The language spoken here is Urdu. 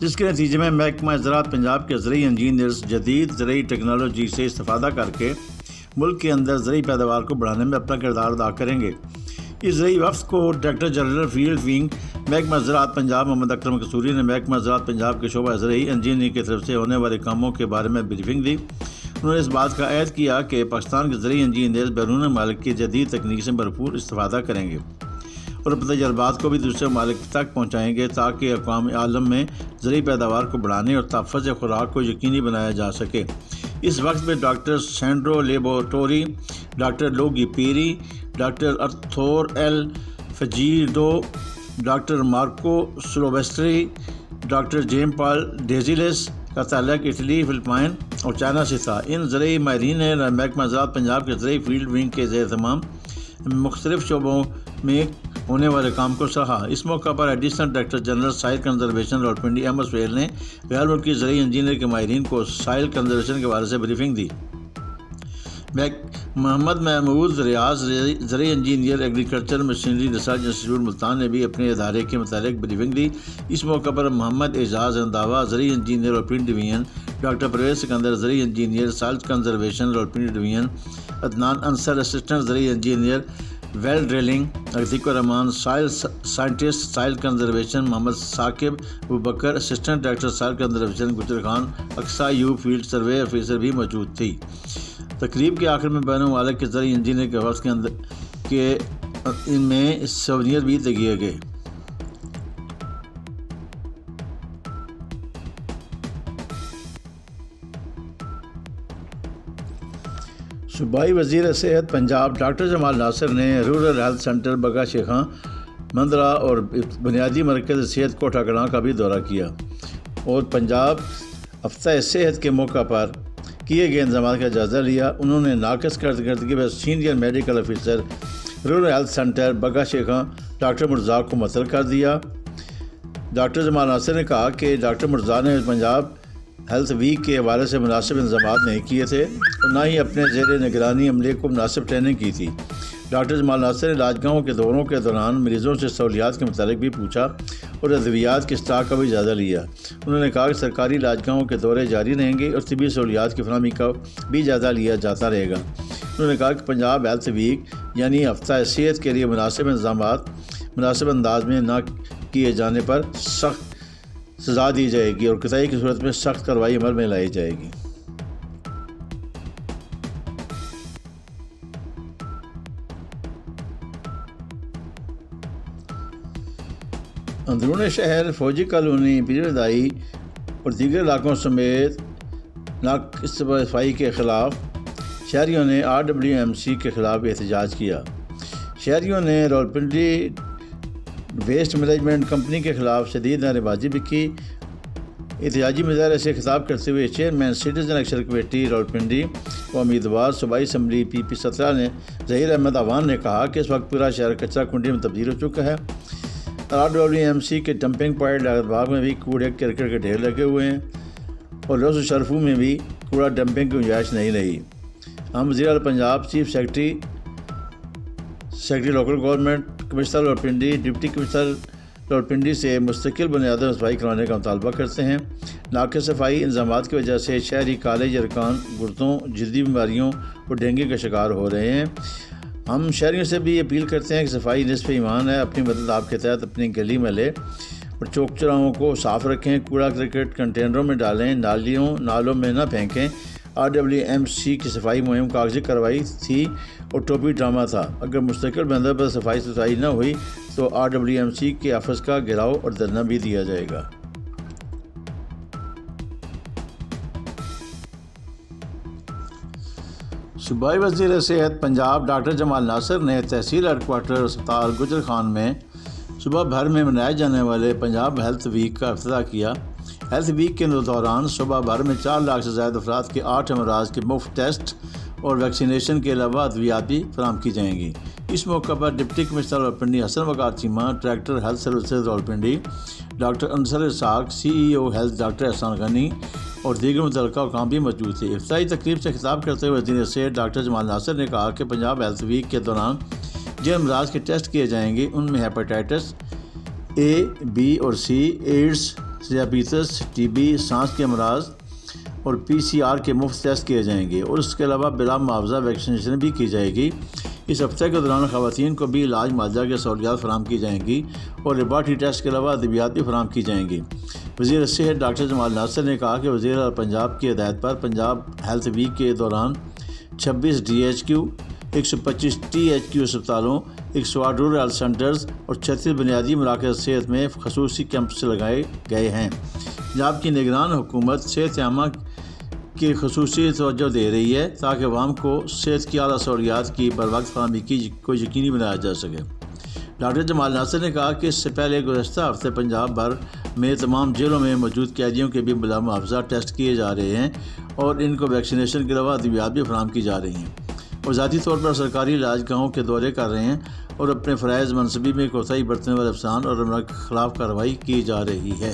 جس کے نتیجے میں محکمہ زراعت پنجاب کے زرعی انجینئرز جدید زرعی ٹیکنالوجی سے استفادہ کر کے ملک کے اندر زرعی پیداوار کو بڑھانے میں اپنا کردار ادا کریں گے۔ اس زرعی وفد کو ڈائریکٹر جنرل فیلڈ ونگ محکمہ زراعت پنجاب محمد اکرم قصوری نے محکمہ زراعت پنجاب کے شعبہ زرعی انجینئرنگ کی طرف سے ہونے والے کاموں کے بارے میں بریفنگ دی۔ انہوں نے اس بات کا عہد کیا کہ پاکستان کے زرعی انجینئرز بیرون ممالک کی جدید تکنیک سے بھرپور استفادہ کریں گے اور اپنے تجربات کو بھی دوسرے ممالک تک پہنچائیں گے تاکہ اقوام عالم میں زرعی پیداوار کو بڑھانے اور تحفظ خوراک کو یقینی بنایا جا سکے۔ اس وقت میں ڈاکٹر سینڈرو لیبورٹوری، ڈاکٹر لوگی پیری، ڈاکٹر ارتھور ایل فجیڈو، ڈاکٹر مارکو سلوبسٹری، ڈاکٹر جیم پال ڈیزیلس کا تعلق اٹلی، فلپائن اور چائنا سے تھا۔ ان زرعی ماہرین نے محکمہ زراعت پنجاب کے زرعی فیلڈ ونگ کے زیر اہتمام مختلف شعبوں میں ہونے والے کام کو سراہا۔ اس موقع پر ایڈیشنل ڈائریکٹر جنرل سائل کنزرویشن راولپنڈی احمد سہیل نے غیر ملکی زرعی انجینئر کے ماہرین کو سائل کنزرویشن کے بارے سے بریفنگ دی۔ محمد محمود ریاض زرعی engineer agriculture machinery research institute Multan نے بھی اپنے ادارے کے متعلق بریفنگ دی۔ اس موقع پر محمد اعجاز رنداوا زرعی engineer Rawalpindi division, doctor Parvez Sikandar زرعی engineer soil conservation Rawalpindi division, Adnan Ansar assistant زرعی engineer well drilling, Atiq ur-Rahman soil scientist soil conservation, Muhammad Saqib Abubakar assistant director soil conservation, Gujar Khan Aqsa یو فیلڈ سروے آفیسر بھی موجود تھی۔ تقریب کے آخر میں بین الملک کے زرعی انجینئر کے وفد کے اندر ان میں سووینیر بھی دیے گئے۔ صوبائی وزیر صحت پنجاب ڈاکٹر جمال ناصر نے rural health centre Bagga شیخاں Mandra اور بنیادی مرکز صحت کوٹھا کلاں کا بھی دورہ کیا اور پنجاب ہفتہ صحت کے موقع پر کیے گئے انتظامات کا جائزہ لیا۔ انہوں نے ناقص کارکردگی پر senior medical officer rural health centre Bagga Shaikhan doctor Mirza کو معطل کر دیا۔ ڈاکٹر جمال ناصر نے کہا کہ ڈاکٹر مرزا نے پنجاب ہیلتھ ویک کے حوالے سے مناسب انتظامات نہیں کیے تھے اور نہ ہی اپنے زیر نگرانی عملے کو مناسب ٹریننگ کی تھی۔ ڈاکٹر جمال ناصر نے علاج گاہوں کے دوروں کے دوران مریضوں سے سہولیات کے متعلق بھی پوچھا اور ادویات کے اسٹاک کا بھی جائزہ لیا۔ انہوں نے کہا کہ سرکاری علاج گاہوں کے دورے جاری رہیں گے اور طبی سہولیات کی فراہمی کا بھی جائزہ لیا جاتا رہے گا۔ انہوں نے کہا کہ پنجاب ہیلتھ ویک یعنی ہفتہ صحت کے لیے مناسب انتظامات مناسب انداز میں نہ کیے جانے پر سخت سزا دی جائے گی اور قطعی کی صورت میں سخت کارروائی عمل میں لائی جائے گی۔ اندرون شہر فوجی کالونی پیرودائی اور دیگر علاقوں سمیت ناقص صفائی کے خلاف شہریوں نے RWMC کے خلاف احتجاج کیا۔ شہریوں نے راولپنڈی ویسٹ مینجمنٹ کمپنی کے خلاف شدید نعرے بازی بھی کی۔ احتجاجی مظاہرے سے خطاب کرتے ہوئے chairman citizen action committee Rawalpindi و امیدوار صوبائی اسمبلی PP17 نے ظہیر احمد عوان نے کہا کہ اس وقت پورا شہر کچرا کنڈی میں تبدیل ہو چکا ہے۔ RWMC کے ڈمپنگ پوائنٹ لاگت باغ میں بھی کوڑے کرکٹ کے ڈھیر لگے ہوئے ہیں اور لوز و شرفو میں بھی کوڑا ڈمپنگ کی گنجائش نہیں رہی۔ ہم وزیر اعلیٰ Punjab chief secretary local government commissioner Rawalpindi deputy commissioner Rawalpindi سے مستقل بنیادوں پر صفائی کروانے کا مطالبہ کرتے ہیں۔ ناقص صفائی انتظامات کی وجہ سے شہری کالج ارکان گردوں جلدی بیماریوں اور ڈینگی کا شکار ہو رہے ہیں۔ ہم شہریوں سے بھی اپیل کرتے ہیں کہ صفائی نصف ایمان ہے، اپنی مدد آپ کے تحت اپنی گلی محلے اور چوک چوراہوں کو صاف رکھیں، کوڑا کرکٹ کنٹینروں میں ڈالیں، نالوں میں نہ پھینکیں۔ RWMC کی صفائی مہم کاغذی کارروائی تھی اور ٹوپی ڈرامہ تھا۔ اگر مستقل بندر پر صفائی ستھرائی نہ ہوئی تو RWMC کے آفس کا گھیراؤ اور دھرنا بھی دیا جائے گا۔ صوبائی وزیر صحت پنجاب ڈاکٹر جمال ناصر نے تحصیل ہیڈ کوارٹر اسپتال گجر خان میں صبح بھر میں منائے جانے والے پنجاب ہیلتھ ویک کا افتتاح کیا۔ ہیلتھ ویک کے دوران صبح بھر میں 4 لاکھ سے زائد افراد کے 8 امراض کے مفت ٹیسٹ اور ویکسینیشن کے علاوہ ادویات بھی فراہم کی جائیں گی۔ اس موقع پر deputy commissioner Rawalpindi Hassan Waqar Cheema, director health services Rawalpindi doctor Ansar Ishaq, CEO health doctor Ehsan Ghani اور دیگر متعلقہ حکام بھی موجود تھے۔ افتتاحی تقریب سے خطاب کرتے ہوئے وزیر صحت ڈاکٹر جمال ناصر نے کہا کہ پنجاب ہیلتھ ویک کے دوران جن امراض کے ٹیسٹ کیے جائیں گے ان میں ہیپاٹائٹس A, B اور C، ایڈز، ذیابیطس، ٹی بی، سانس کے امراض اور PCR کے مفت ٹیسٹ کیے جائیں گے، اور اس کے علاوہ بلا معاوضہ ویکسینیشن بھی کی جائے گی۔ اس ہفتے کے دوران خواتین کو بھی علاج معالجہ کی سہولیات فراہم کی جائیں گی، اور لیبارٹری ٹیسٹ کے علاوہ ادویات بھی فراہم کی جائیں گی۔ وزیر صحت ڈاکٹر جمال ناصر نے کہا کہ وزیر اعلیٰ پنجاب کی ہدایت پر پنجاب ہیلتھ ویک کے دوران 26 DHQ، 125 THQ اسپتالوں، 108 رورل ہیلتھ سینٹرز اور 36 بنیادی مراکز صحت میں خصوصی کیمپس لگائے گئے ہیں۔ پنجاب کی نگران حکومت صحت عامہ کی خصوصی توجہ دے رہی ہے تاکہ عوام کو صحت کی اعلیٰ سہولیات کی بروقت فراہمی کو یقینی بنایا جا سکے۔ ڈاکٹر جمال ناصر نے کہا کہ اس سے پہلے گزشتہ ہفتے پنجاب بھر میں تمام جیلوں میں موجود قیدیوں کے بھی بلا معاوضہ ٹیسٹ کیے جا رہے ہیں، اور ان کو ویکسینیشن کے علاوہ ادویات بھی فراہم کی جا رہی ہیں۔ وہ ذاتی طور پر سرکاری علاج گاہوں کے دورے کر رہے ہیں، اور اپنے فرائض منصبی میں کوتاہی برتنے والے افسران اور عملہ کے خلاف کارروائی کی جا رہی ہے۔